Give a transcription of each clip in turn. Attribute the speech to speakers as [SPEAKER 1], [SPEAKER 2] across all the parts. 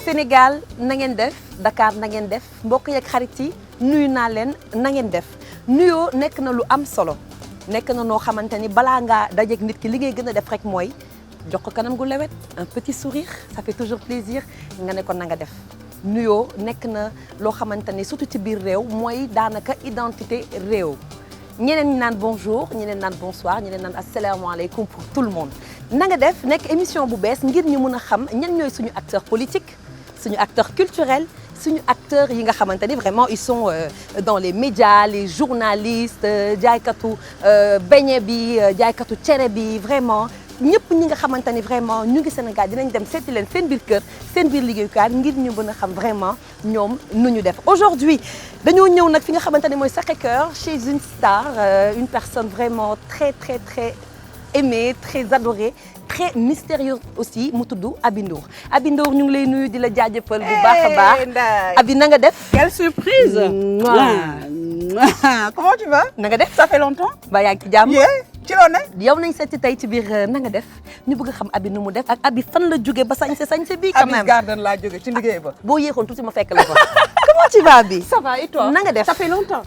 [SPEAKER 1] Sénégal na ngeen def Dakar na ngeen def mbokk yeeg xarit yi nuyu naa leen na ngeen def nuyoo nekk na lu am solo nekk na noo xamante ni balaa ngaa dajeeg nit ki li ngay gën a def rek mooy jox ko kanam gu lewet un petit sourire ça fait toujours plaisir nga ne ko na nga def nuyoo nekk na loo xamante ni surtout ci biir réew mooy daanaka identité réew ñeneen ñi naan bonjour ñeneen naan bonsoir ñeneen naan asalaamaaleykum pour tout le monde na nga def nekk émission bu bees ngir ñu mën a xam ñan ñooy suñu acteur politique suñu acteur culturel suñu acteurs yi nga xamante ni vraiment ils sont dans les médias les journalistes jaaykatu beñe bi jaaykatu cere bi vraiment ñëpp ñi nga xamante ni vraiment ñu ngi Sénégal dinañ dem seeti leen seen biir kër seen biir liggéeyukaay ngir ñu mën a xam vraiment ñoom nu ñu def aujourd'hui dañoo ñëw nag fi nga xamante ni mooy Sacré-Cœur chez une star une personne vraiment très très très aimée très adorée très mystérieuse aussi mu tudd Aby Ndour Aby Ndour ñu ngi lay nuyu di la jaajëfal bu baax a baax Aby na nga def
[SPEAKER 2] quelle surprise comment tu vas
[SPEAKER 1] na nga def
[SPEAKER 2] ça fait longtemps
[SPEAKER 1] ba yaa ngi ci jàmm
[SPEAKER 2] ci loo ne
[SPEAKER 1] yow nañ seeti tey ci biir na nga def ñu bëgg a xam Aby nu mu def ak Aby fan la jóge ba sañse bii quand même
[SPEAKER 2] Aby's Garden laa jóge ci liggéey ba
[SPEAKER 1] boo yéexoon tuuti ma fekk la fa comment tu vas Aby
[SPEAKER 2] ça va et toi
[SPEAKER 1] na nga def
[SPEAKER 2] ça fait longtemps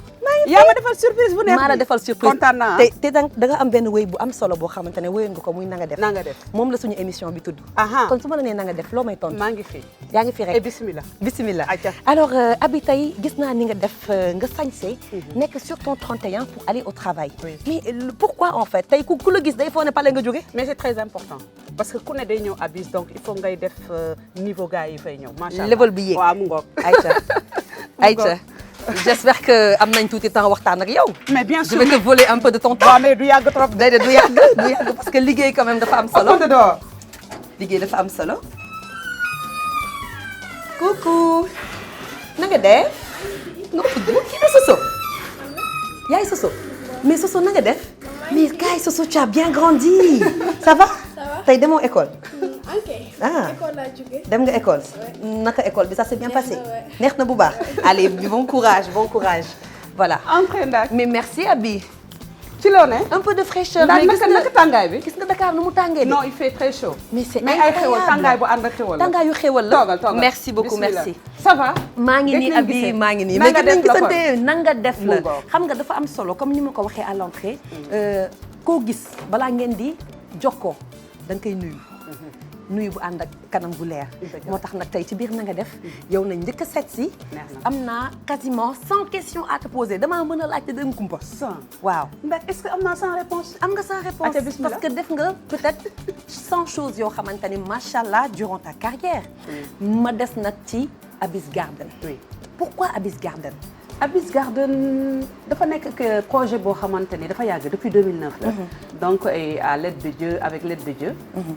[SPEAKER 2] yaa ma defal surprise bu neex
[SPEAKER 1] maa la defal surprise
[SPEAKER 2] kontaan naa
[SPEAKER 1] te da nga am benn wéy bu am solo boo xamante ne wéyoon nga ko muy na nga def
[SPEAKER 2] na nga def
[SPEAKER 1] moom la suñu émission bi tudd
[SPEAKER 2] aha
[SPEAKER 1] kon su ma la nee na nga def loo may tontu
[SPEAKER 2] maa ngi fi
[SPEAKER 1] yaa ngi fi rek
[SPEAKER 2] et bismillah
[SPEAKER 1] bismillah
[SPEAKER 2] Aïcha.
[SPEAKER 1] alors Aby tey gis naa ni nga def nga sañse nekk sur ton 31 pour aller au travail
[SPEAKER 2] Oui.
[SPEAKER 1] mais pourquoi en fait tey ku la gis day foo ne pale nga jóge
[SPEAKER 2] mais c'est très important parce que ku ne day ñëw Aby's donc il faut ngay def niveau gars yi fay ñëw macha allah
[SPEAKER 1] level bi yéeg
[SPEAKER 2] waaw mu ngoog
[SPEAKER 1] Aïcha Aïcha j'espère que am nañ tuuti temps waxtaan ak yow
[SPEAKER 2] mais bien
[SPEAKER 1] je
[SPEAKER 2] sûr
[SPEAKER 1] vais te voler un peu de ton temps
[SPEAKER 2] waaw mais du yàgg trop
[SPEAKER 1] déedéet du yàgg parce que liggéey quand même dafa am solo
[SPEAKER 2] de door
[SPEAKER 1] liggéey dafa am solo coucou na nga def nga tudd kii na Soso yaay Soso mais Soso na nga def mais kay Soso tu as bien grandi ça va tey demoo école
[SPEAKER 3] ok.
[SPEAKER 1] ah
[SPEAKER 3] école laa jógee.
[SPEAKER 1] dem nga école naka école bi ça s'est bien passé neex na bu baax allez bon courage voilà
[SPEAKER 2] entrée ndaak
[SPEAKER 1] mais merci Aby
[SPEAKER 2] ci loo ne
[SPEAKER 1] un peu de fraîcheur
[SPEAKER 2] ndax
[SPEAKER 1] mais
[SPEAKER 2] naka tàngaay bi
[SPEAKER 1] gis nga Dakar nu mu tàngee de
[SPEAKER 2] non il fait très chaud
[SPEAKER 1] mais c'est
[SPEAKER 2] mais ay xewal
[SPEAKER 1] incroyable.
[SPEAKER 2] tàngaay bu ànd ak xewal la
[SPEAKER 1] tàngaayu xewal la
[SPEAKER 2] toogal
[SPEAKER 1] merci beaucoup
[SPEAKER 2] Bismillah.
[SPEAKER 1] merci
[SPEAKER 2] ça va
[SPEAKER 1] maa ngi nii
[SPEAKER 2] Gëj nañ
[SPEAKER 1] Aby
[SPEAKER 2] gisee.
[SPEAKER 1] maa ngi nii
[SPEAKER 2] Na
[SPEAKER 1] mais
[SPEAKER 2] nga
[SPEAKER 1] gën nañ
[SPEAKER 2] def la
[SPEAKER 1] gisante na nga def la
[SPEAKER 2] Mu ngoog.
[SPEAKER 1] xam nga dafa am solo comme ni ma ko waxee à l'entrée koo gis balaa ngeen di jokkoo da nga koy nuyu bu ànd ak kanam bu leer moo tax nag tey ci biir na nga def yow nañ njëkk a seet si
[SPEAKER 2] Neex na.
[SPEAKER 1] am naa quasiment 100 questions à te poser damaa mën a laajte da nga kumpa waaw
[SPEAKER 2] ndax est-ce que am naa sans réponse
[SPEAKER 1] am nga sa réponse
[SPEAKER 2] Aca, bismillah.
[SPEAKER 1] parce que def nga peut-être 100 choses yoo xamante ni macha allah durant ta carrière ma des nag ci Aby's Garden
[SPEAKER 2] oui
[SPEAKER 1] pourquoi Aby's Garden
[SPEAKER 2] Aby's Garden dafa nekk que projet boo xamante ni dafa yàgg depuis 2009 la donc et à l'aide de Dieu avec l'aide de Dieu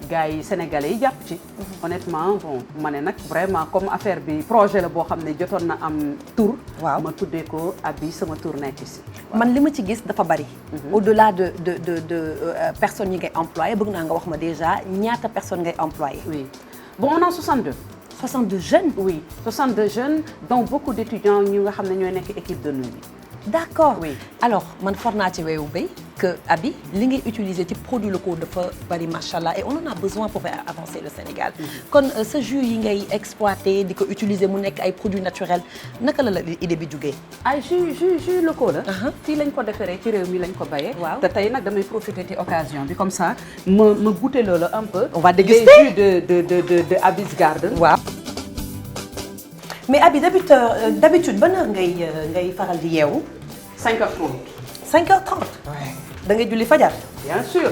[SPEAKER 2] gars yi sénégalais yi jàpp ci honnêtement bon ma ne nag vraiment comme affaire bi projet la boo xam ne jotoon na am tour
[SPEAKER 1] Waaw.
[SPEAKER 2] ma tuddee ko Aby sama tour nekk ci
[SPEAKER 1] man li ma ci gis dafa bari au-delà de personnes yi ngay employé bëgg naa nga wax ma déjà ñaata personnes ngay employé
[SPEAKER 2] oui bon on a 62
[SPEAKER 1] 62 jeunes
[SPEAKER 2] oui 62 jeunes dont beaucoup d'étudiants ñu nga xam ne ñooy nekk équipe de nuit bi
[SPEAKER 1] d'accord
[SPEAKER 2] Oui.
[SPEAKER 1] alors man for naa ci weewu béy que Aby li ngay utiliser ci produits locaux dafa bari macha allah et on en a besoin pour faire avancer le Sénégal kon sa jus yi ngay exploiter di ko utiliser mu nekk ay produits naturels naka la idée bi jugee
[SPEAKER 2] ay jus locaux la fii lañ ko defaree ci réew mi lañ ko bayee
[SPEAKER 1] Waaw.
[SPEAKER 2] te tey nag damay profiter ci occasion bi comme ça ma goûter loolu un peu
[SPEAKER 1] On va déguster.
[SPEAKER 2] les jus de Aby's Garden
[SPEAKER 1] waaw mais Aby d'habitude ban heure ngay faral di yeewu
[SPEAKER 2] 5h30
[SPEAKER 1] 5h30 da ngay julli fajar
[SPEAKER 2] bien sûr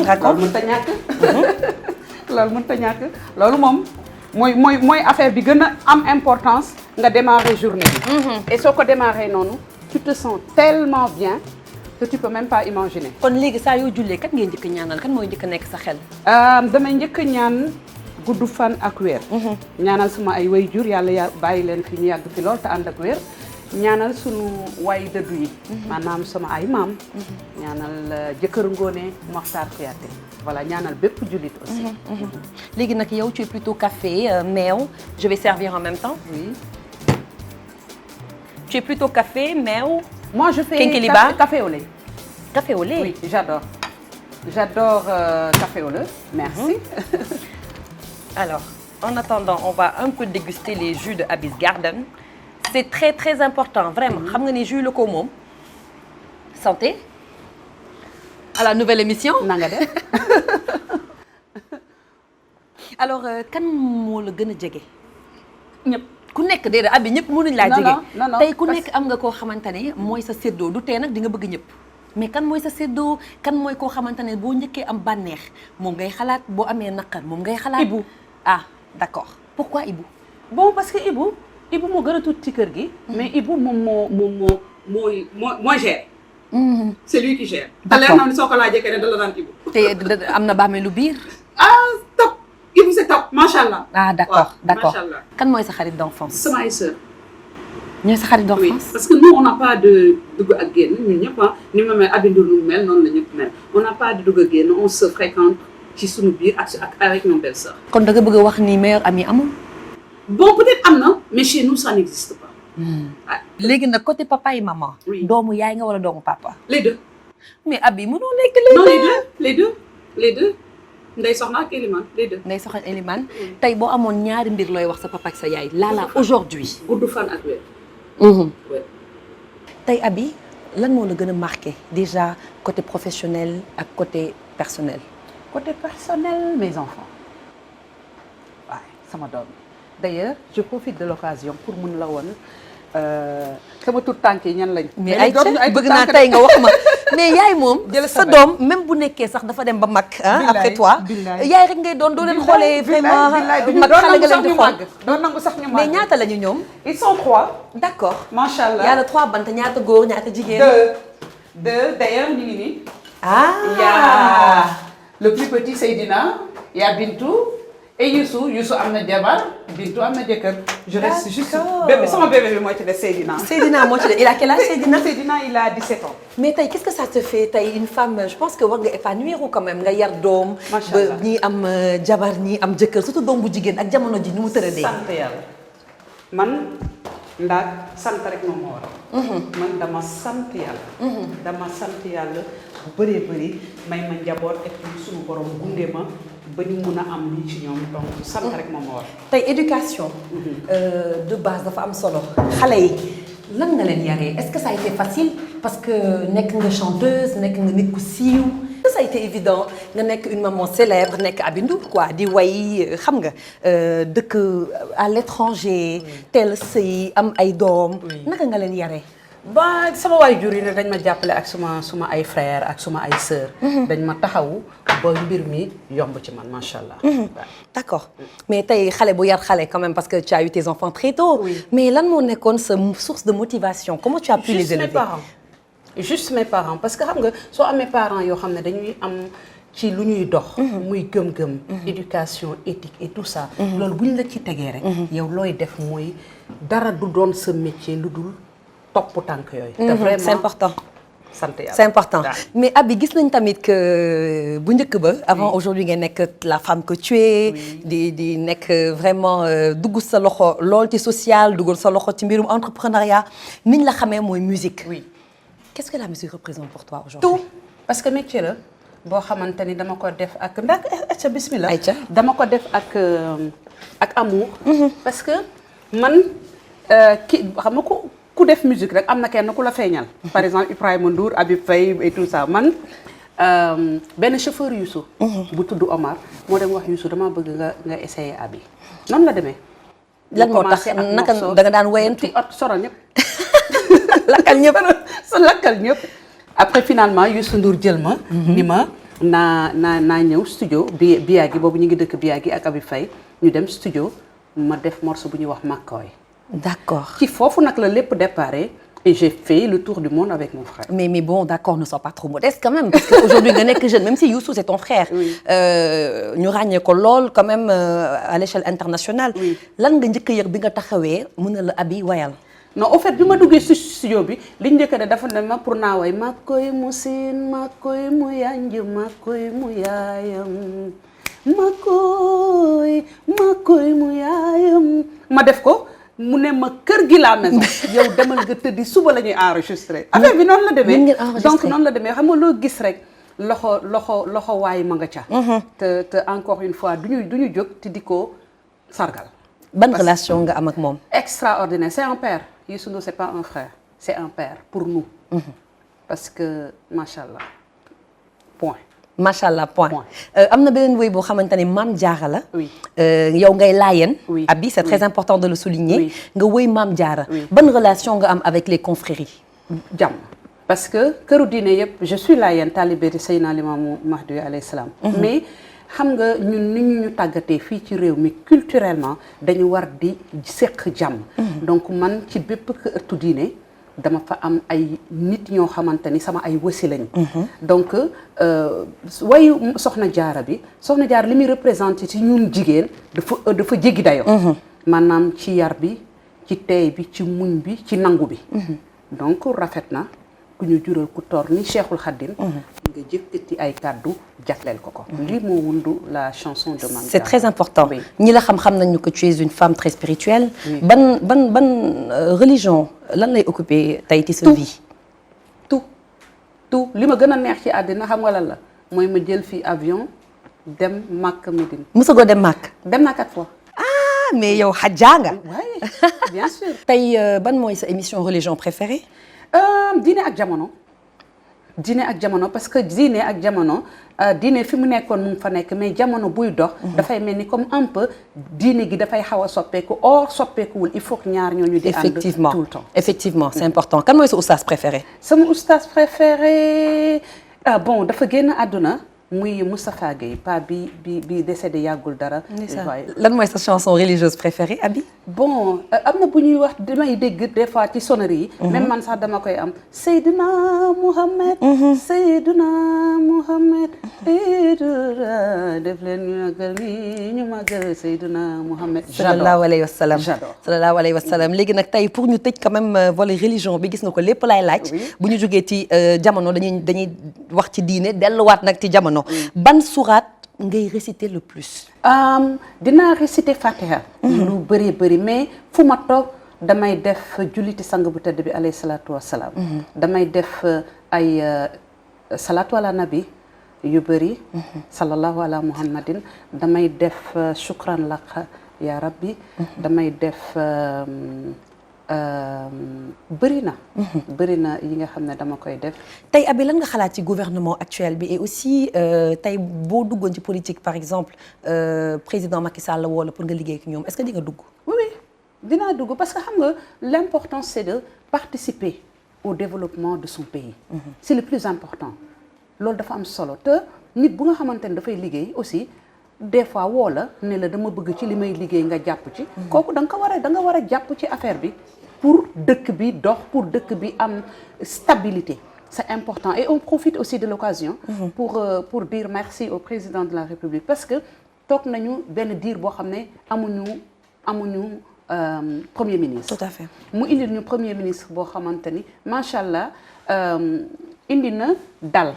[SPEAKER 1] d'accord
[SPEAKER 2] loolu mënut a ñàkk loolu mënut a ñàkk loolu moom mooy affaire bi gën a am importance nga démarrer journée bi et soo ko démarrer noonu tu te sens tellement bien que tu peux même pas imaginer
[SPEAKER 1] kon léegi saa yoo jullee kat ngay njëkk ñaanal kan mooy njëkk nekk sa xel
[SPEAKER 2] damay njëkk a ñaan gudd fan ak wér ñaanal sama ay waajur yàlla bàyyi leen fi ñu yàgg fi lool te ànd ak wér ñaanal sunu way dëddu yi maanaam sama ay maam ñaanal jëkkër Ngoné Mokhtar Kouyaté voilà ñaanal bépp jullit aussi
[SPEAKER 1] léegi nag yow tu es plutôt café meew je vais servir en même temps
[SPEAKER 2] oui
[SPEAKER 1] tu es plutôt café meew
[SPEAKER 2] moi je fais
[SPEAKER 1] Kenkeliba.
[SPEAKER 2] café au lait
[SPEAKER 1] café au lait
[SPEAKER 2] oui j'adore café au lait merci
[SPEAKER 1] alors en attendant on va un peu déguster les jus de Abyss Garden c'est très très important vraiment xam nga ni jus locaux moom santé à la nouvelle émission
[SPEAKER 2] na nga def.
[SPEAKER 1] alors kan moo la gën a jege
[SPEAKER 2] ñëpp.
[SPEAKER 1] ku nekk déedéet Abi ñëpp mënuñ laa
[SPEAKER 2] Non,
[SPEAKER 1] jege
[SPEAKER 2] non, non,
[SPEAKER 1] tey ku
[SPEAKER 2] parce-
[SPEAKER 1] nekk am nga koo xamante ne mooy sa séddoo du tee nag di nga bëgg ñëpp mais kan mooy sa séddoo kan mooy koo xamante ne boo njëkkee am bànneex moom ngay xalaat boo amee naqar moom ngay xalaat
[SPEAKER 2] Ibou.
[SPEAKER 1] ah d'accord pourquoi Ibou
[SPEAKER 2] bon parce que Ibou moo gën a tuuti ci kër gi. mais Ibou mooy gère. c'est lui qui gère.
[SPEAKER 1] D'accord.
[SPEAKER 2] te leer na ni soo ko laajee keneen da la daan Ibou.
[SPEAKER 1] te am na bàmmeelu biir
[SPEAKER 2] ah top Ibou c'est top macha allah.
[SPEAKER 1] ah d'accord
[SPEAKER 2] waaw,
[SPEAKER 1] d'accord
[SPEAKER 2] macha allah.
[SPEAKER 1] kan mooy sa xarit d'enfance
[SPEAKER 2] sama ay sœur.
[SPEAKER 1] ñooy sa xarit
[SPEAKER 2] oui
[SPEAKER 1] d'enfance
[SPEAKER 2] parce que nous on n'a pas de dugg ak génn ñun ñëpp ah ni ma mel Aby Ndour nu mu mel noonu la ñëpp mel on n'a pas de dugg ak génn on se fréquente ci suñu biir ak avec nos belles-sœurs.
[SPEAKER 1] kon da nga bëgg a wax ni meilleur ami amul
[SPEAKER 2] bon peut-être am na mais chez nous ça n'existe pas. ah
[SPEAKER 1] léegi nag côté papa et maman
[SPEAKER 2] Oui.
[SPEAKER 1] doomu yaay nga wala doomu papa
[SPEAKER 2] les deux.
[SPEAKER 1] mais Abi mënoo nekk léegi
[SPEAKER 2] non les deux Ndeye Soxna ak Elimane les deux.
[SPEAKER 1] Ndeye Soxna Elimane tey boo amoon ñaari mbir looy wax sa papa ak sa yaay Lala aujourd'hui
[SPEAKER 2] gudd fan ak wér. ouais.
[SPEAKER 1] tey Abi lan moo la gën a marqué déjà côté professionnel ak côté personnel
[SPEAKER 2] Côté personnel, mes enfants. Ouais, sama doom. D'ailleurs, je profite de l'occasion pour mun la woon sama tout tànk yi ñan lañ.
[SPEAKER 1] mais ay bëgg naa tey nga wax ma mais yaay moom sa doom même bu nekkee sax dafa dem ba mag après toi yaay rek ngay doon doo leen xoolee vraiment mag xale nga leen di xool
[SPEAKER 2] doon nangu sax ñu
[SPEAKER 1] mais ñaata lañu ñoom
[SPEAKER 2] ils sont 3.
[SPEAKER 1] d'accord
[SPEAKER 2] Macha allah.
[SPEAKER 1] yàlla 3 bant ñaata góor ñaata jigéen
[SPEAKER 2] 2 d'ailleurs ñu ngi nii.
[SPEAKER 1] ah
[SPEAKER 2] Il y a le plus petit Seydina, il y a Bintou et Youssou am na jabar Bintou am na jëkkër. Je reste juste bébé sama bébé bi moo ci des Seydina.
[SPEAKER 1] Seydina moo ci de il a quel âge Seydina
[SPEAKER 2] Seydina il a 17 ans.
[SPEAKER 1] mais tey qu'est-ce que ça te fait tey une femme je pense que war nga épanouir quand même nga yar doom
[SPEAKER 2] Macha
[SPEAKER 1] ba
[SPEAKER 2] Allah.
[SPEAKER 1] ñii am jabar ñii am jëkkër surtout doom bu jigéen ak jamono ji ni mu tëradee
[SPEAKER 2] sant yàlla man ndax sant rek moom moo waral. man dama sant yàlla. dama sant yàlla bu bëree bëri may ma njaboot et puis suñu borom gunge ma ba ñu mun a am lii ci ñoom donc sant rek moom moo waral.
[SPEAKER 1] tey éducation de base dafa am solo xale yi lan nga leen yaree est-ce que ça a été facile parce que nekk nga chanteuse nekk nga nit ku siiw ça a été évident nga nekk une maman célèbre nekk Aby Ndour quoi di way xam nga dëkk à l'étranger teel sëy am ay doom naka nga leen yaree
[SPEAKER 2] ba sama waajur yi ne dañ ma jàppale ak suma ay frères ak suma ay sœurs. dañ ma taxawu ba mbir mi yomb ci man macha allah.
[SPEAKER 1] d'accord mais tey xale bu yar xale quand même parce que tu as eu tes enfants très tôt.
[SPEAKER 2] Oui.
[SPEAKER 1] mais lan moo nekkoon sa source de motivation comment tu as pu les élever.
[SPEAKER 2] Juste mes parents parce que xam nga soo amee parents yoo xam ne dañuy am ci lu ñuy dox. muy gëm-gëm. éducation éthique et tout ça. loolu bu ñu la ci tegee rek. yow looy def mooy dara du doon sa métier lu dul topp tànk yooyu. te vraiment
[SPEAKER 1] c'est important.
[SPEAKER 2] sant yàlla
[SPEAKER 1] c'est important
[SPEAKER 2] waaw.
[SPEAKER 1] mais Aby gis nañ tamit que bu njëkk ba avant aujourd'hui nga nekk la femme que tu es di nekk vraiment dugg sa loxo lool ci social duggal sa loxo ci mbirum entrepreneuriat niñ la xamee mooy musique
[SPEAKER 2] oui
[SPEAKER 1] qu'est-ce que la musique représente pour toi aujourd'hui
[SPEAKER 2] tout parce que métier la boo xamante ni dama ko def ak ndax ayca bismillah
[SPEAKER 1] Ayca.
[SPEAKER 2] dama ko def ak amour parce que man xam nga ku def musique rek am na kenn ku la feeñal par exemple Ibrahima Ndour Habib Faye et tout ça man benn chauffeur Youssou bu tudd Omar moo dem wax Youssou dama bëgg nga essayer Aby noonu la demee
[SPEAKER 1] lan moo tax naka da nga daan wayantu
[SPEAKER 2] soral ñëpp
[SPEAKER 1] lakkal ñëpp
[SPEAKER 2] sa lakkal ñëpp après finalement Youssou Ndour jël ma ni ma naa ñëw studio Biagi boobu ñu ngi dëkk Biagi ak Habib Faye ñu dem studio ma def morceau bu ñuy wax Makoy
[SPEAKER 1] d'accord
[SPEAKER 2] ci foofu nag la lépp déparé et j'ai fait le tour du monde avec mon frère.
[SPEAKER 1] mais bon d'accord ne sois pas trop modeste quand même parce que aujourd'hui nga nekk jeune même si Youssou c'est ton frère. ñu ràññee ko lool quand même à l'échelle internationale. lan nga njëkk a yëg bi nga taxawee mën na la Aby wayal.
[SPEAKER 2] non au fait bi ma duggee ci studio bi li ñu njëkk a dafa ne ma pour naa way ma koy mu siin ma koy mu yanj ma koy mu yaayam ma koy mu yaayam ma def ko. mu ne ma kër gi la maison yow demal nga tëddi suba la ñuy enregistré affaire bi noonu la demee donc noonu la demee xam nga loo gis rek loxo waay ma nga ca te encore une fois du ñu jóg te di ko sargal.
[SPEAKER 1] ban relation nga am ak moom.
[SPEAKER 2] Extraordinaire, c'est un père. Youssou Ndour c'est pas un frère, c'est un père pour nous. Parce que machallah point.
[SPEAKER 1] macha allah point. am na beneen wéy boo xamante ne Maam Jaara la.
[SPEAKER 2] Oui.
[SPEAKER 1] yow ngay laayeen.
[SPEAKER 2] Oui.
[SPEAKER 1] Abi c'est très important de le souligner.
[SPEAKER 2] Oui.
[SPEAKER 1] nga wéy Maam Jaara.
[SPEAKER 2] Oui.
[SPEAKER 1] ban relation nga am avec les confréries.
[SPEAKER 2] jàmm parce que këru diine yëpp je suis laayeen talibé di Seydina Limaamu Mahdi alayhi salaam. mais xam nga ñun ni ñu tàggatee fii ci réew mi culturellement dañu war di seq jàmm. donc man ci bépp këru diine dama fa am ay nit ñoo xamante ni sama ay wasi lañ. donc wayu Soxna Jaara bi Soxna Jaara li muy représenté ci ñun jigéen dafa jéggi dayoo. maanaam ci yar bi ci teey bi ci muñ bi ci nangu bi. donc rafet na ku ñu jural ku toor ni Cheikhul Khadim nga jëkkati ay kàddu jagleel ko lii moo wundu la chanson de Mame Diarra.
[SPEAKER 1] C'est très important.
[SPEAKER 2] Oui.
[SPEAKER 1] ñi la xam nañu que tu es une femme très spirituelle.
[SPEAKER 2] Oui.
[SPEAKER 1] ban religion lan lay occuper tey ci sa vie.
[SPEAKER 2] tout li ma gën a neex ci àddina xam nga lan la mooy ma jël fii avion dem Makka Médine.
[SPEAKER 1] mosagoo dem Màkk.
[SPEAKER 2] dem naa 4 fois.
[SPEAKER 1] ah mais yow xajaa nga.
[SPEAKER 2] oui bien sûr.
[SPEAKER 1] tey ban mooy sa émission religion préférée.
[SPEAKER 2] diine ak jamono. diine ak jamono parce que diine ak jamono diine fi mu nekkoon mu ngi fa nekk mais jamono buy dox. dafay mel ni comme un peu diine gi dafay xaw a soppeeku or soppeekuwul il faut que ñaar ñooñu di ànd tout le temps.
[SPEAKER 1] effectivement c'est important kan mooy sa oustaz préféré.
[SPEAKER 2] sama oustaz préféré bon dafa génn àdduna muy Moustapha Gueye pa bi décédé yàggul dara.
[SPEAKER 1] lan mooy sa chanson religieuse préférée Abi.
[SPEAKER 2] bon am na bu ñuy wax damay dégg des fois ci sonnerie yi. même man sax dama koy am. Seydina Mouhamed. Seydina Mouhamed. def leen ñu magal ni ñu magal Seydina Mouhamed.
[SPEAKER 1] sallallahu alayhi wa sallam.
[SPEAKER 2] j'adore
[SPEAKER 1] sallallahu alayhi wa sallam léegi nag tey pour ñu tëj quand même volet religion bi gis nga ko lépp laay laaj. bu ñu jógee ci jamono dañuy wax ci diine delluwaat nag ci jamono. ban suuraat ngay réciter le plus.
[SPEAKER 2] dinaa réciter Fatiha. lu bëri mais fu ma toog damay def julliti sang bu tedd bi alayhi salaatu wassalaam. damay def ay salaatu ala nabi yu bëri. sallallahu ala muhammadin damay def shukran laka ya rabbi. damay def bëri na yi nga xam ne dama koy def.
[SPEAKER 1] tey Abi lan nga xalaat ci gouvernement actuel bi et aussi tey boo duggoon ci politique par exemple président Macky Sall woo la pour nga liggéey ak ñoom est-ce que di nga dugg.
[SPEAKER 2] oui dinaa dugg parce que xam nga l'important c'est de participer au développement de son pays. C'est le plus important. loolu dafa am solo te nit bu nga xamante ne dafay liggéey aussi. des fois woo la ne la dama bëgg ci li may liggéey nga jàpp ci. kooku da nga war a jàpp ci affaire bi pour dëkk bi dox pour dëkk bi am stabilité. C'est important et on profite aussi de l'occasion pour dire merci au président de la République parce que toog nañu benn diir boo xam ne amuñu premier ministre.
[SPEAKER 1] Tout à fait.
[SPEAKER 2] mu indil ñu premier ministre boo xamante ni macha allah. indi na dal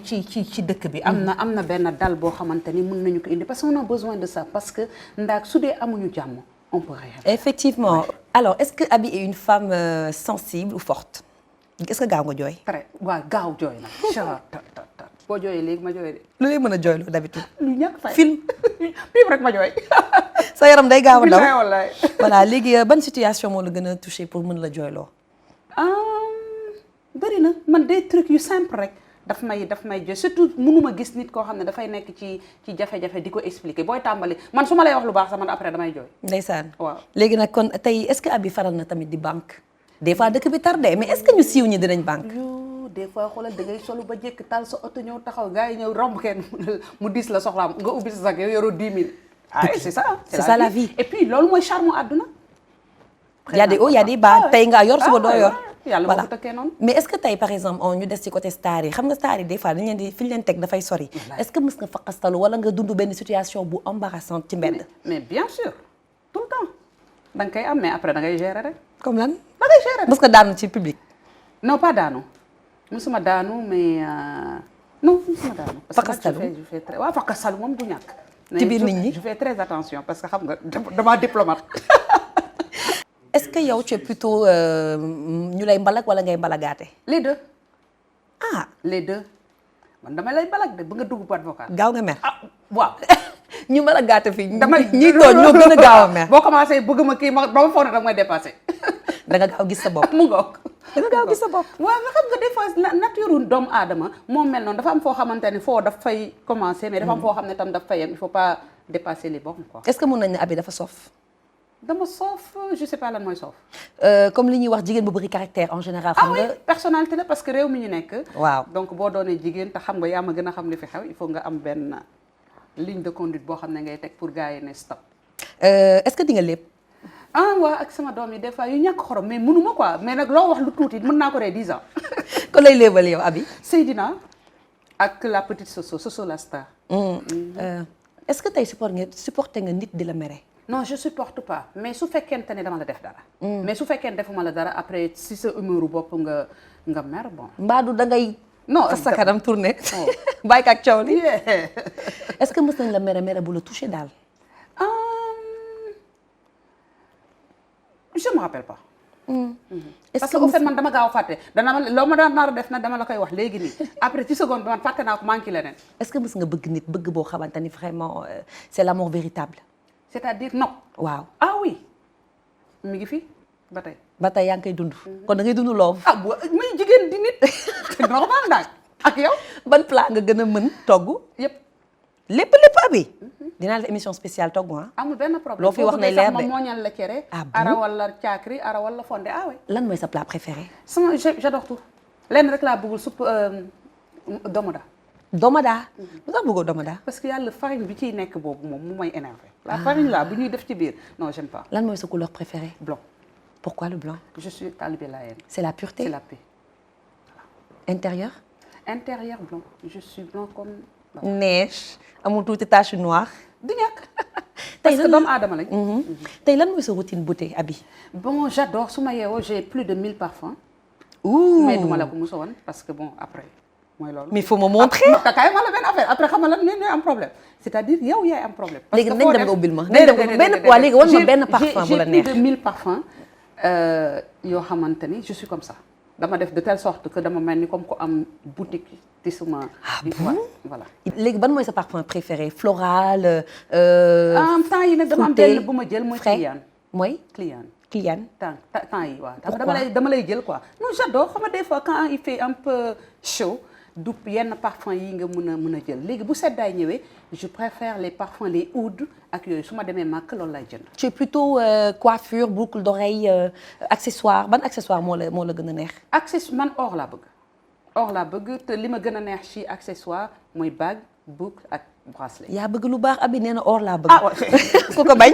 [SPEAKER 2] ci dëkk bi am na benn dal boo xamante ni mën nañu ko indi parce qu'on a besoin de ça parce que ndax su dee amuñu jàmm on peut rien.
[SPEAKER 1] Effectivement. Alors est-ce que Abi est une femme sensible ou forte est-ce que gaaw nga jooy.
[SPEAKER 2] très waaw gaaw jooy na. boo jooyee léegi ma jooy de.
[SPEAKER 1] lu lay mën a jooyloo d'habitude.
[SPEAKER 2] lu ñàkk fay
[SPEAKER 1] film.
[SPEAKER 2] film rek ma jooy.
[SPEAKER 1] sa yaram day gaaw a daw
[SPEAKER 2] wallaay.
[SPEAKER 1] voilà léegi ban situation moo la gën a touché pour mën la jooyloo.
[SPEAKER 2] bëri na man des trucs yu simple rek daf may jooy surtout mënuma gis nit koo xam ne dafay nekk ci jafe-jafe di ko expliquer booy tàmbali man su ma lay wax lu baax sax man après damay jooy.
[SPEAKER 1] ndeysaan.
[SPEAKER 2] waaw
[SPEAKER 1] léegi nag kon tey est-ce que Abi faral na tamit di banque des fois dëkk bi tardé mais est-ce que ñu siiw ñi dinañ banque.
[SPEAKER 2] des fois xoolal da ngay solu ba jëkk taal sa oto ñëw taxaw gars yi ñëw romb kenn mu dis la soxlaam nga ubbi sa sac yow yoroo 10 000. c'est ça
[SPEAKER 1] la vie.
[SPEAKER 2] et puis loolu mooy charme àdduna.
[SPEAKER 1] y a des hauts y a des bas tey nga yor suba doo yor.
[SPEAKER 2] yàlla moo ko tëkkee noonu.
[SPEAKER 1] mais est-ce que tey par exemple ñu des ci côté star yi xam nga star yi des fois dañ leen di fi ñu leen teg dafay sori. est-ce que mës nga faqastalu wala nga dund benn situation bu embarrassante ci mbedd.
[SPEAKER 2] mais bien sûr tout le temps da nga koy am mais après da ngay gérer rek.
[SPEAKER 1] comme lan.
[SPEAKER 2] da ngay gérer rek
[SPEAKER 1] mës nga daanu ci public.
[SPEAKER 2] non pas daanu musuma daanu mais non musuma daanu.
[SPEAKER 1] faqastalu
[SPEAKER 2] je fais très waaw faqastalu moom du ñàkk.
[SPEAKER 1] ci biir nit ñi
[SPEAKER 2] je fais très attention parce que xam nga damaa diplomate.
[SPEAKER 1] est-ce que yow tu es plutôt ñu lay mbalag wala ngay mbalagaate.
[SPEAKER 2] les deux.
[SPEAKER 1] ah
[SPEAKER 2] les deux man damay lay mbalag de ba nga dugg boîte vocale.
[SPEAKER 1] gaaw nga mer.
[SPEAKER 2] ah waaw
[SPEAKER 1] ñu mën a gàtt fii.
[SPEAKER 2] damay
[SPEAKER 1] ñiy tooñ ñoo gën a gaaw a mer.
[SPEAKER 2] boo commencé bëgg ma kii ba ma foog ne da may dépassé.
[SPEAKER 1] da nga gaaw gis sa bopp.
[SPEAKER 2] mu ngoog.
[SPEAKER 1] da nga gaaw gis sa bopp.
[SPEAKER 2] waaw nga xam nga des fois nature doomu aadama moo mel noonu dafa am foo xamante ne foo daf fay commencer mais dafa am foo xam ne tam daf fay yem il faut pas dépasser les bornes quoi.
[SPEAKER 1] est-ce que mën nañ ne Aby dafa soof.
[SPEAKER 2] dama soof je sais pas lan mooy soof.
[SPEAKER 1] comme li ñuy wax jigéen bu bëri caractère en général. xam nga
[SPEAKER 2] personnalité la parce que réew mi ñu nekk.
[SPEAKER 1] waaw
[SPEAKER 2] donc boo doonee jigéen te xam nga yaa ma gën a xam li fi xew il faut nga am benn ligne de conduite boo xam ne ngay teg pour gars yi ne stop.
[SPEAKER 1] est-ce que di nga lépp.
[SPEAKER 2] waa ak sama doom yi des fois yu ñàkk xorom mais mënuma quoi mais nag loo wax lu tuuti mën naa ko ree 10 ans.
[SPEAKER 1] ko lay léebal yow Aby.
[SPEAKER 2] Seydina ak la petite Soso la star.
[SPEAKER 1] est-ce que tey supporté nga nit di la mere.
[SPEAKER 2] non je supporte pas mais su fekkente ne dama la def dara. mais su fekkee defuma la dara après si sa humeur bopp nga mer bon.
[SPEAKER 1] mbaadu da ngay.
[SPEAKER 2] non
[SPEAKER 1] fas sa kanam tourné. bàyyi ko ak coow li.
[SPEAKER 2] Yeah.
[SPEAKER 1] est-ce que mës nañ la mere bu la touché daal.
[SPEAKER 2] je me rappelle pas.
[SPEAKER 1] est-ce
[SPEAKER 2] parce que au fait man dama gaaw a fàtte loo ma daan nar a def na dama la koy wax léegi nii après ci seconde bi man fàtte naa ko manqué leneen.
[SPEAKER 1] est-ce que mës nga bëgg nit bëgg boo xamante ni vraiment c'est l'amour véritable.
[SPEAKER 2] c'est-à-dire non.
[SPEAKER 1] waaw
[SPEAKER 2] ah oui mi ngi fi ba tey.
[SPEAKER 1] ba tey yaa ngi koy dund. kon da ngay dund love.
[SPEAKER 2] ah bu muy jigéen di nit normal daal ak yow.
[SPEAKER 1] ban plat nga gën a mën togg.
[SPEAKER 2] yëpp.
[SPEAKER 1] lépp Aby. dinaa def émission spéciale togg ah.
[SPEAKER 2] amul benn problème
[SPEAKER 1] loo fi wax ne leer de
[SPEAKER 2] ma mooñal la cere.
[SPEAKER 1] ah bon
[SPEAKER 2] ara wala caakri ara wala fondé ah oui.
[SPEAKER 1] lan mooy sa plat préféré.
[SPEAKER 2] j'adore tout lenn rek laa bëggul soupe domoda.
[SPEAKER 1] domada. lu tax bëggoo domada.
[SPEAKER 2] parce que yàlla farine bi ciy nekk boobu moom mu may énervé. la farine là bu ñuy def ci biir non j'aime pas.
[SPEAKER 1] lan mooy sa couleur préférée.
[SPEAKER 2] blanc.
[SPEAKER 1] pourquoi le blanc.
[SPEAKER 2] je suis talibé Layène.
[SPEAKER 1] c'est la pureté.
[SPEAKER 2] c'est la paix.
[SPEAKER 1] intérieur.
[SPEAKER 2] intérieur blanc je suis blanc comme.
[SPEAKER 1] neige amul tuuti tache noire.
[SPEAKER 2] du ñàkk. parce que doomu aadama lañ.
[SPEAKER 1] tey lan mooy sa routine beauté Aby.
[SPEAKER 2] bon j'adore su ma yeewoo j'ai plus de 1000 parfums.
[SPEAKER 1] ouh
[SPEAKER 2] mais duma la ko mos a woon parce que bon après mooy loolu.
[SPEAKER 1] mais il faut me montrer.
[SPEAKER 2] kay ma la benn affaire après xam nga lan ñooy am problème c'est-à-dire yow yaay am problème. parce que
[SPEAKER 1] léegi nañ dem nga ubbil ma. nañ dem benn poids léegi wan ma benn parfum bu la neex.
[SPEAKER 2] j'ai plus de 1000 parfums yoo xamante ni je suis comme ça. dama def de telle sorte que dama mel ni comme ko am boutique ci suma.
[SPEAKER 1] ah bon
[SPEAKER 2] voilà.
[SPEAKER 1] léegi ban mooy sa parfum préféré floral.
[SPEAKER 2] en temps yi nag dama am benn bu ma jël mooy. client
[SPEAKER 1] mooy.
[SPEAKER 2] client temps yi waaw. dama lay jël quoi. non j'adore xam nga des fois quand il fait un peu chaud du yenn parfum yi nga mën a jël léegi bu seddaay ñëwee je préfère les parfums les oud ak yooyu su ma demee màkk loolu lay jënd.
[SPEAKER 1] tu es plutôt coiffure boucle d'oreille accessoire ban accessoire moo la gën a neex.
[SPEAKER 2] man or laa bëgg te li ma gën a neex ci accessoire mooy bague boucle ak bracelet.
[SPEAKER 1] yaa bëgg lu baax Aby nee na or laa bëgg.
[SPEAKER 2] ah
[SPEAKER 1] ku ko bañ.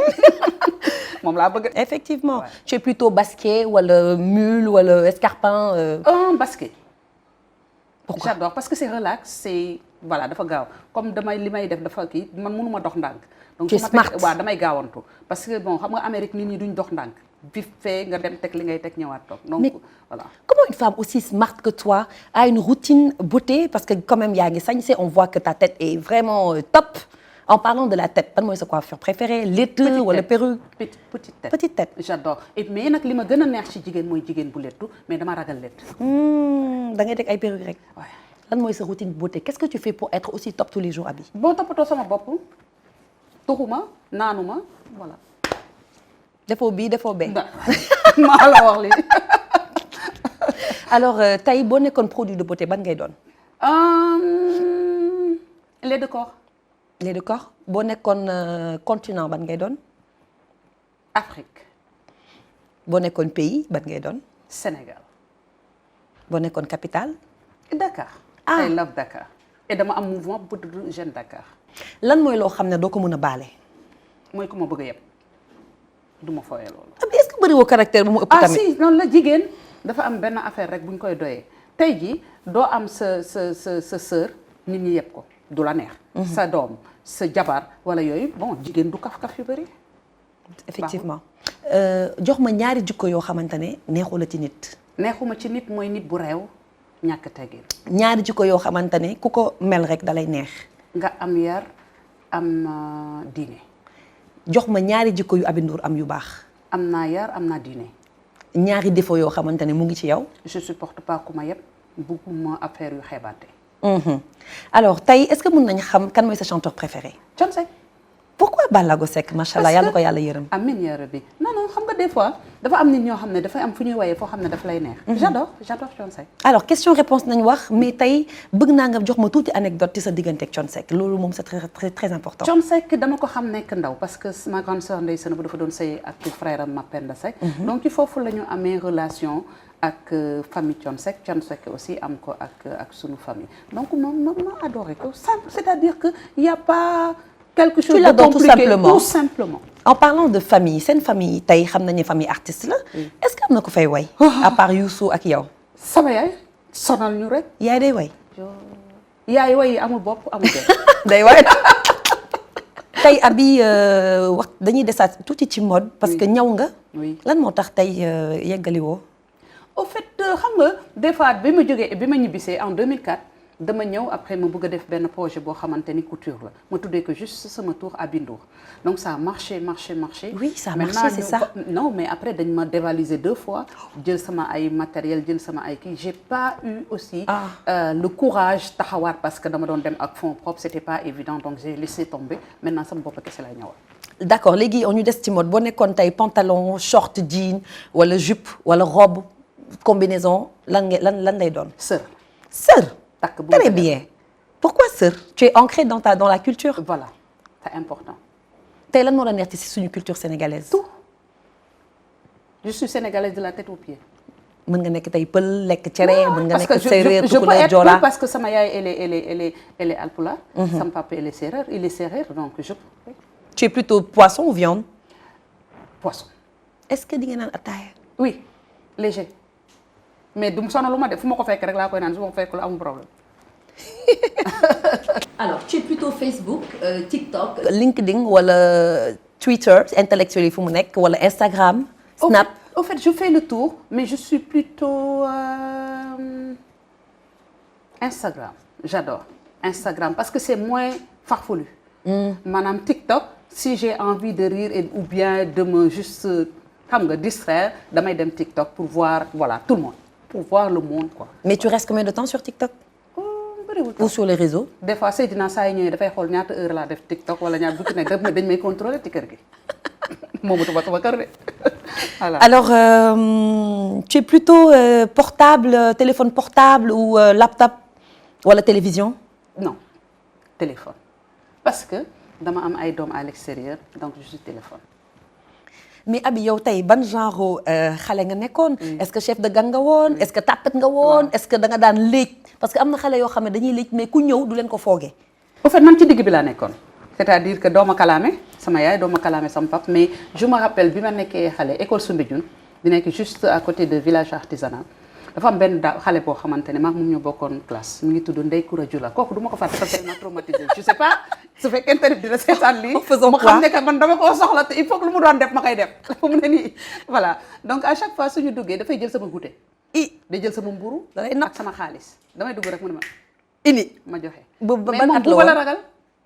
[SPEAKER 2] moom laa bëgg.
[SPEAKER 1] effectivement
[SPEAKER 2] ouais.
[SPEAKER 1] Tu es plutôt basket wala mule wala escarpin.
[SPEAKER 2] Basket.
[SPEAKER 1] Pourquoi?
[SPEAKER 2] J'adore parce que c'est relax c'est voilà dafa gaaw comme li may def dafa kii man mënuma dox ndànk. donc
[SPEAKER 1] tu es smart
[SPEAKER 2] waaw damay gaawantu parce que bon xam nga Amérique nit ñi duñ dox ndànk vite fait nga dem teg li ngay teg ñëwaat toog. donc
[SPEAKER 1] mais
[SPEAKER 2] voilà.
[SPEAKER 1] Comment une femme aussi smart que toi a une routine beauté parce que quand même yaa ngi sañse on voit que ta tête est vraiment top. En parlant de la tête ban mooy sa coiffure préférée létt wala perruque. petite tête.
[SPEAKER 2] J'adore et mais nag li ma gën a neex ci jigéen mooy jigéen bu lettu mais dama ragal lett.
[SPEAKER 1] da ngay teg ay perruque rek. lan mooy sa routine beauté qu'est-ce que tu fais pour être aussi top tous les jours Aby.
[SPEAKER 2] bon toppatoo sama bopp tuxuma naanuma voilà.
[SPEAKER 1] defoo bii defoo bee.
[SPEAKER 2] maa la wax lii.
[SPEAKER 1] alors tey boo nekkoon produit de beauté ban ngay doon.
[SPEAKER 2] lait de corps.
[SPEAKER 1] lait de corps boo nekkoon continent ban ngay doon.
[SPEAKER 2] Afrique.
[SPEAKER 1] boo nekkoon pays ban ngay doon.
[SPEAKER 2] Sénégal.
[SPEAKER 1] boo nekkoon capitale.
[SPEAKER 2] Dakar. I love Dakar. et dama am mouvement bu tudd Jeune Dakar.
[SPEAKER 1] lan mooy loo xam ne doo ko mën a baale.
[SPEAKER 2] mooy ku ma bëgg a yeb du ma fooyee loolu.
[SPEAKER 1] est-ce que bëriwoo caractère bu mu ëpp tamit.
[SPEAKER 2] si noonu la jigéen dafa am benn affaire rek bu ñu koy doyee tey jii doo am sa sœur nit ñi yeb ko du la neex. sa doom sa jabar wala yooyu bon jigéen du kaf-kaf yu bëri.
[SPEAKER 1] effectivement jox ma ñaari jikko yoo xamante ne neexu la ci nit.
[SPEAKER 2] neexuma ci nit mooy nit bu réew ñàkk teggin.
[SPEAKER 1] ñaari jikko yoo xamante ne ku ko mel rek dalay neex.
[SPEAKER 2] nga am yar am diine.
[SPEAKER 1] jox ma ñaari jikko yu Aby Ndour am yu baax.
[SPEAKER 2] am naa yar am naa diine.
[SPEAKER 1] ñaari défaut yoo xamante ne mu ngi ci yow.
[SPEAKER 2] je supporte pas ku ma yëpp bugguma affaire yu xeebaate.
[SPEAKER 1] alors tey est-ce que mën nañu xam kan mooy sa chanteur préféré.
[SPEAKER 2] Thione Seck.
[SPEAKER 1] pourquoi Ballago Seck macha allah yàlla ko yàlla yërëm.
[SPEAKER 2] amiin yaa rabbi non xam nga des fois dafa am nit ñoo xam ne dafay am fu ñuy woyee foo xam ne dafa lay neex. j'adore Thione Seck.
[SPEAKER 1] alors question réponse nañ wax mais tey bëgg naa nga jox ma tuuti anecdote ci sa diggante ak Thione Seck loolu moom c'est très important.
[SPEAKER 2] Thione Seck dama ko xam nekk ndaw parce que ma grande sœur Ndeye Sene bu dafa doon sëy ak frère am Mapenda Seck. donc ci foofu la ñu amee relation ak famille Thione Seck aussi am ko ak sunu famille donc moom ma adoré ko simple c'est-à-dire que y a pas quelque chose de compliqué tout simplement.
[SPEAKER 1] En parlant de famille seen famille tey xam nañu famille artiste la. est-ce que am na ko fay way. à part Youssou ak yow.
[SPEAKER 2] sama yaay sonal ñu rek.
[SPEAKER 1] yaay day way.
[SPEAKER 2] yaay way amul bopp amul benn.
[SPEAKER 1] day way. tey Aby wax dañuy desaat tuuti ci mode. parce que ñaw nga. lan moo tax tey yeggali woo.
[SPEAKER 2] au fait xam nga des fois bi ma ñibbisee en 2004 dama ñëw après ma bëgg a def benn projet boo xamante ni couture la ma tuddee que juste sama tour Aby Ndour donc ça a marché.
[SPEAKER 1] oui ça a marché c'est ça.
[SPEAKER 2] non mais après dañ ma dévaliser 2 fois jël sama ay matériel jël sama ay kii j'ai pas eu aussi le courage taxawaat parce que dama doon dem ak fonds propres c'était pas évident donc j'ai laissé tomber maintenant sama bopp kese lay ñëwal.
[SPEAKER 1] d'accord léegi ñu des ci mode boo nekkoon tey pantalon short jean wala jupe wala robe combinaison lan lay doon.
[SPEAKER 2] sœur.
[SPEAKER 1] Très bien. Pourquoi sœur? Tu es ancrée dans la culture.
[SPEAKER 2] Voilà, c'est important.
[SPEAKER 1] tey lan moo la neex ci suñu culture sénégalaise.
[SPEAKER 2] tout je suis sénégalaise de la tête aux pieds.
[SPEAKER 1] mën nga nekk tey pël lekk cere. mën nga nekk
[SPEAKER 2] séeréer tukulóor joola parce que sama yaay elle est alpulaar. sama papa il est séeréer donc je.
[SPEAKER 1] tu es plutôt poisson ou viande.
[SPEAKER 2] poisson.
[SPEAKER 1] est-ce que di nga naan ataaya.
[SPEAKER 2] oui léger. mais du sonalu ma def fu ma ko fekk rek laa koy naan su ma ko fekk lu amul problème.
[SPEAKER 1] alors tu es plutôt Facebook TikTok. LinkedIn wala Twitter intellectuel yi fu mu nekk wala Instagram. Snap.
[SPEAKER 2] Au fait je fais le tour mais je suis plutôt Instagram j'adore Instagram parce que c'est moins farfelu. maanaam TikTok si j'ai envie de rire ou bien de me juste xam nga distraire damay dem TikTok pour voir voilà tout le monde. pour voir le monde quoi.
[SPEAKER 1] mais tu restes combien de temps sur TikTok. ou sur les réseaux.
[SPEAKER 2] des fois Seydina saa yi ñëwee dafay xool ñaata heure laa def TikTok wala ñaata bu ci nekk dañ may contrôler ci kër gi moomu tuba kër de voilà.
[SPEAKER 1] alors tu es plutôt portable téléphone portable ou laptop wala télévision.
[SPEAKER 2] non téléphone parce que dama am ay doom à l'extérieur donc je suis téléphone.
[SPEAKER 1] mais Aby yow tey ban genre xale nga nekkoon. est-ce que chef de gang nga woon. est-ce que tapet nga woon. est-ce que da nga daan léeg parce que am na xale yoo xam ne dañuy léeg mais ku ñëw du leen ko foogee.
[SPEAKER 2] au fait man ci digg bi laa nekkoon c'est-à-dire que dooma kalaame sama yaay dooma kalaame sama pap mais je me rappelle bi ma nekkee xale école Soumbédioune di nekk juste à côté de village artisanal dafa am benn xale boo xamante ne maag moom ñoo bokkoon classe mu ngi tudd Ndeye Koura Jula kooku du ma ko fàtte parce que ma traumatisé je sais pas su fekkente ne dina seetaan lii ma xam ne que man dama koo soxla te il faut que lu mu doon def ma koy def fu mu ne nii voilà donc à chaque fois suñu duggee dafay jël sama goûter day jël sama mburu ak sama xaalis damay dugg rek mu ne ma
[SPEAKER 1] ini
[SPEAKER 2] ma joxe
[SPEAKER 1] mais moom
[SPEAKER 2] buuba la ragal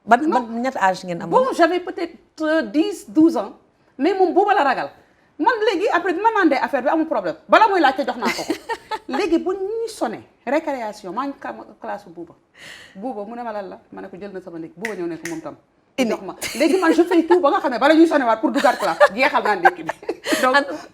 [SPEAKER 1] ban ñetti âge ngeen amoon.
[SPEAKER 2] bon j'avais peut-être 10-12 ans mais moom buuba la ragal man léegi après bi ma mandee affaire bi amul problème bala muy laajte jox naa ko léegi bu ñuy sonné récréation maa ngi classe buuba mu ne ma lan la ma ne ko jël na sama ndékki buuba ñëw ne ko moom tam jox ma léegi man je fais tout ba nga xam ne bala ñuy sonné waat pour duggaat classe jeexal naa ndékki bi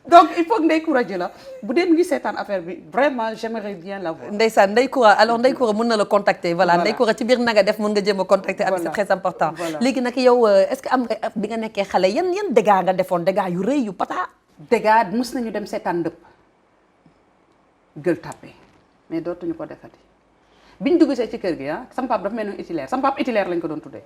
[SPEAKER 2] donc il faut que Ndeye Koura ji la bu dee mu ngi seetaan affaire bi vraiment j'aimerais bien la voir.
[SPEAKER 1] ndeysaan Ndeye Koura alors Ndeye Koura mën na la contacter voilà Ndeye Koura ci biir na nga def mën nga jéem a contacter Aby c'est très important léegi nag yow est-ce que am nga bi nga nekkee xale yan dégâts nga defoon dégâts yu rëy yu pata
[SPEAKER 2] dégâts mus nañu dem seetaan ndëpp Gueule Tapée mais dootuñu ko defati biñ dugg see ci kër gi sama papa dafa mel ni itilaire sama papa itilaire lañ ko doon tuddee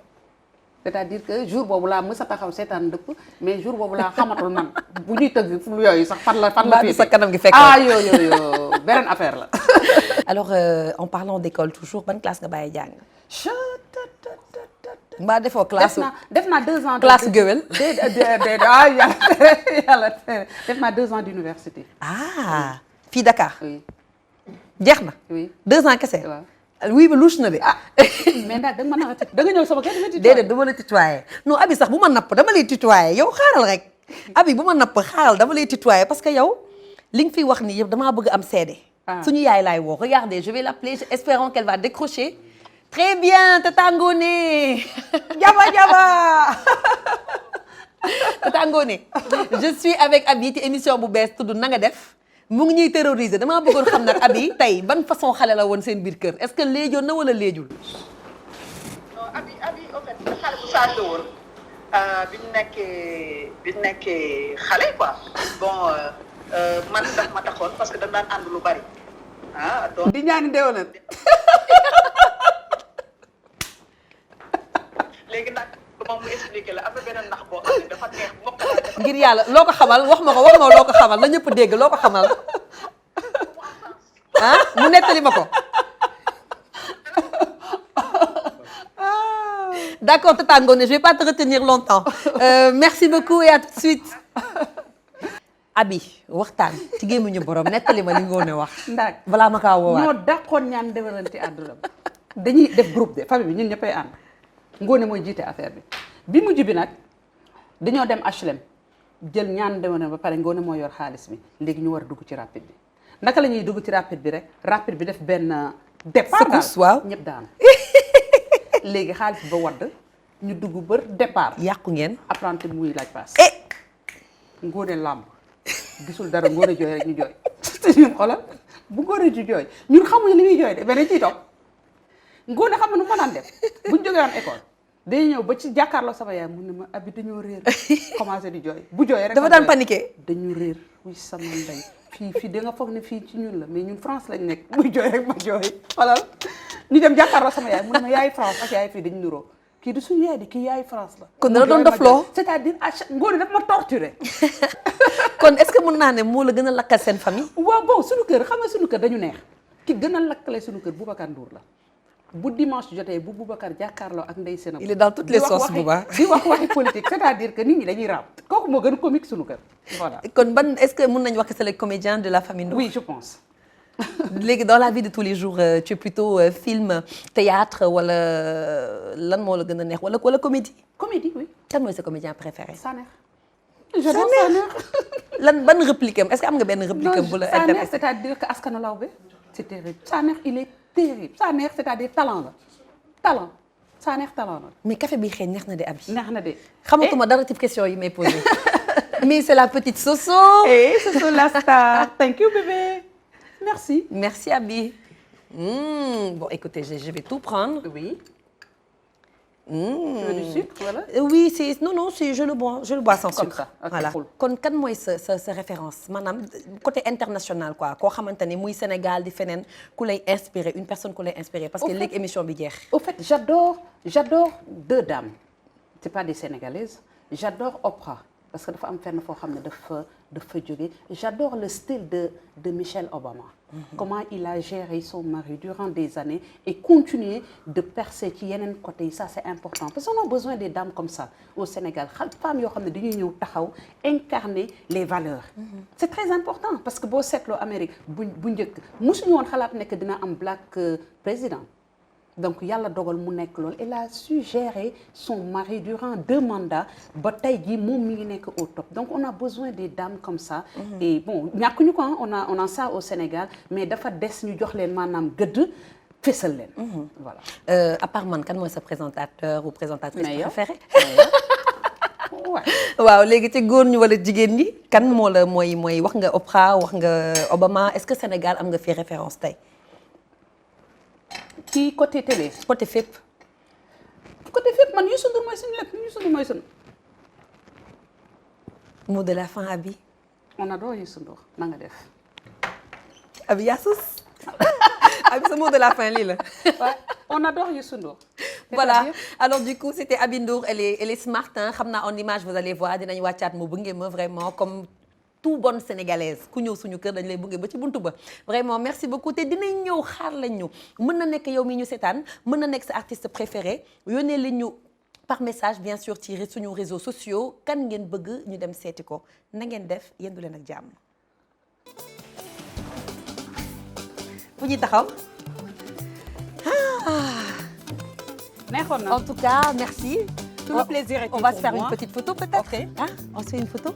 [SPEAKER 2] c'est-à-dire que jour boobu laa mës a taxaw seetaan ndëpp mais jour boobu laa xamatul man bu ñuy tëgg fu yooyu sax fan la fii
[SPEAKER 1] sa kanam gi fekk
[SPEAKER 2] yoo beneen affaire la.
[SPEAKER 1] alors en parlant d'école toujours ban classe nga bàyyi jàng. mbaa defoo classe
[SPEAKER 2] def naa 2 ans.
[SPEAKER 1] classe géwél.
[SPEAKER 2] yàlla def naa 2 ans d'université.
[SPEAKER 1] fii Dakar.
[SPEAKER 2] oui.
[SPEAKER 1] jeex na.
[SPEAKER 2] oui
[SPEAKER 1] 2 ans kese.
[SPEAKER 2] waaw.
[SPEAKER 1] oui ba louche na de.
[SPEAKER 2] mais ndax danga mën a da nga ñëw sama kër dama
[SPEAKER 1] déedéet dama la tutoyer non Aby sax bu ma napp dama lay tutoyer yow xaaral rek Aby bu ma napp xaaral dama lay tutoyer parce que yow li nga fiy wax nii yëpp damaa bëgg am seede. suñu yaay laay woo regardez je vais l'appeler espérant qu'elle va décrocher. très bien Tata Ngoné. jaba jaba. Tata Ngoné je suis avec Abi ci émission bu bees tudd na nga def mu ngi ñuy terroriser damaa bëggoon xam nag Abi tey ban façon xale la woon seen biir kër est-ce que léejoon na wala léejul.
[SPEAKER 3] non Abi en fait xale bu sage la woon bi ñu nekkee xale quoi bon man daf ma taxoon parce que dañ daan ànd lu bari donc
[SPEAKER 2] di ñaani déwénal.
[SPEAKER 3] léegi nag moom mu expliqué la am na beneen nax boo xam ne dafa neex mokk laa def.
[SPEAKER 1] ngir yàlla loo ko xamal wax ma loo ko xamal la ñëpp dégg loo ko xamal mu nettali ma ko. D'accord Tata Ngoné je vais pas te retenir longtemps merci beaucoup et à tout de suite. Abi waxtaan ci gémmiñu borom nettali ma li Ngoné wax.
[SPEAKER 2] ndax
[SPEAKER 1] balaa ma kaa woowaat
[SPEAKER 2] moo dàqoon ñaan déwénal ci àdduna dañuy def groupe de famille bi ñun ñëppay ànd. Ngoné mooy jiite affaire bi mujj bi nag dañoo dem HLM jël ñaan déwénal ba pare Ngoné moo yor xaalis bi léegi ñu war a dugg ci rapide bi naka la ñuy dugg ci rapide bi rek rapide bi def benn départ
[SPEAKER 1] secousse waaw
[SPEAKER 2] ñëpp daanu léegi xaalis bi ba wadd ñu dugg bër départ
[SPEAKER 1] yàqu ngeen.
[SPEAKER 2] apprenti bi muy laaj paas
[SPEAKER 1] eh
[SPEAKER 2] Ngoné làmb gisul dara Ngoné jooy rek ñu jooy te ñun xoolal bu Ngoné ji jooy ñun xamuñu li muy jooy de mais dañ ciy toog Ngoné xam nga nu ma daan def buñ jógee woon école day ñëw ba ci jàkkaarloo sama yaay mu ne ma Abi dañoo réer commencé di jooy bu jooyee rek
[SPEAKER 1] dafa daan paniqué.
[SPEAKER 2] dañu réer wuy sama ndey fii da nga foog ne fii ci ñun la mais ñun France lañ nekk buy jooy rek ma jooy xoolal ñu dem jàkkaarloo sama yaay mu ne ma yaay France ak yaay fii dañu niroo kii du suñu yaay di kii yaay France la.
[SPEAKER 1] kon dana doon dofloo
[SPEAKER 2] c'est-à-dire Ngoné daf ma torturé.
[SPEAKER 1] kon est-ce que mën naa ne moo la gën a lakkal seen famille.
[SPEAKER 2] waaw bon suñu kër xam nga suñu kër dañu neex ki gën a lakkale suñu kër Boubacar Ndour la bu dimanche jotee bu Boubacar jàkkaarloo ak Ndeye Sénégal.
[SPEAKER 1] il est dans toutes les sauces Bouba.
[SPEAKER 2] di wax waxi politique c'est-à-dire que nit ñi dañuy raam kooku moo gën a comique suñu kër voilà.
[SPEAKER 1] kon ban est-ce que mën nañu wax que c'est le comédien de la famille Ndour.
[SPEAKER 2] oui je pense.
[SPEAKER 1] léegi dans la vie de tous les jours tu es plutôt film théâtre wala lan moo la gën a neex wala comédie.
[SPEAKER 2] comédie oui.
[SPEAKER 1] kan mooy sa comédien préféré.
[SPEAKER 2] Sanex. j'adore Sanex.
[SPEAKER 1] lan ban réplique am est-ce que am nga benn réplique am bu la
[SPEAKER 2] Sanex
[SPEAKER 1] intéressé.
[SPEAKER 2] c'est-à-dire que askanu lawbe c'est terrible Sanex il est terrible Sanex c'est-à-dire talent la talent Sanex talent la.
[SPEAKER 1] mais café bi xëy neex na de Abi.
[SPEAKER 2] neex na de.
[SPEAKER 1] xamatuma dara ci question yi may posé. mais c'est la petite Soso.
[SPEAKER 2] Soso la star. Thank you bébé. Merci.
[SPEAKER 1] Merci Abi. Bon écoutez je vais tout prendre.
[SPEAKER 2] Oui. Tu veux du sucre voilà.
[SPEAKER 1] Oui c'est non c'est je le bois sans
[SPEAKER 2] Comme
[SPEAKER 1] sucre.
[SPEAKER 2] ça, ok,
[SPEAKER 1] voilà
[SPEAKER 2] cool.
[SPEAKER 1] kon kan mooy sa référence maanaam côté international quoi koo xamante ni muy Sénégal di feneen ku lay inspiré une personne ku lay inspiré parce que léegi émission bi jeex.
[SPEAKER 2] Au fait j'adore deux dames. C'est pas des Sénégalaises. J'adore Oprah parce que dafa am fenn foo xam ne dafa jóge. J'adore le style de Michelle Obama. Comment il a géré son mari durant des années et continuer de percer ci yeneen côté yi ça c'est important parce qu'on a besoin des dames comme ça au Sénégal femmes yoo xam ne dañuy ñëw taxaw incarner les valeurs. C'est très important parce que boo seetloo Amérique bu njëkk mosuñu woon xalaat nekk dina am black président. Donc yàlla dogal mu nekk loolu elle a su gérer son mari durant 2 mandats ba tey jii moom mi ngi nekk au top donc on a besoin des dames comme ça. Et bon ñàkkuñu ko on a ça au Sénégal mais dafa des ñu jox leen maanaam gëdd fésal leen. Voilà.
[SPEAKER 1] À part man kan mooy sa présentateur ou présentatrice préférée. waaw léegi ci góor ñi wala jigéen ñi kan moo la mooy wax nga Oprah wax nga Obama est-ce que Sénégal am nga fi référence tey.
[SPEAKER 2] ci côté télé.
[SPEAKER 1] côté fépp.
[SPEAKER 2] man Youssou Ndour mooy suñu lépp Youssou Ndour mooy suñu.
[SPEAKER 1] mot de la fin Abi.
[SPEAKER 2] on adore Youssou Ndour na nga def.
[SPEAKER 1] Abi yaa sus. Abi sa mot de la fin lii la.
[SPEAKER 2] Ouais, on adore Youssou Ndour.
[SPEAKER 1] Voilà alors du coup c'était Abi Ndour elle est smart hein xam naa en image vous allez voir dinañ wàccaat mu bunge ma vraiment comme. tout bonne sénégalaise ku ñëw suñu kër dañ lay bëgg ba ci buntu ba vraiment merci beaucoup te dinañ ñëw xaar lañ ñu mën na nekk yow mi ñu seetaan mën na nekk sa artiste préféré yónnee li ñu par message bien sûr ci suñu réseaux sociaux kan ngeen bëgg ñu dem seeti ko na ngeen def yendu leen ak jàmm. fu ñuy taxaw.
[SPEAKER 2] neexoon na
[SPEAKER 1] en tout cas merci.
[SPEAKER 2] tout le plaisir est
[SPEAKER 1] on va se faire une petite photo peut-être.
[SPEAKER 2] Ok.
[SPEAKER 1] On se fait une photo.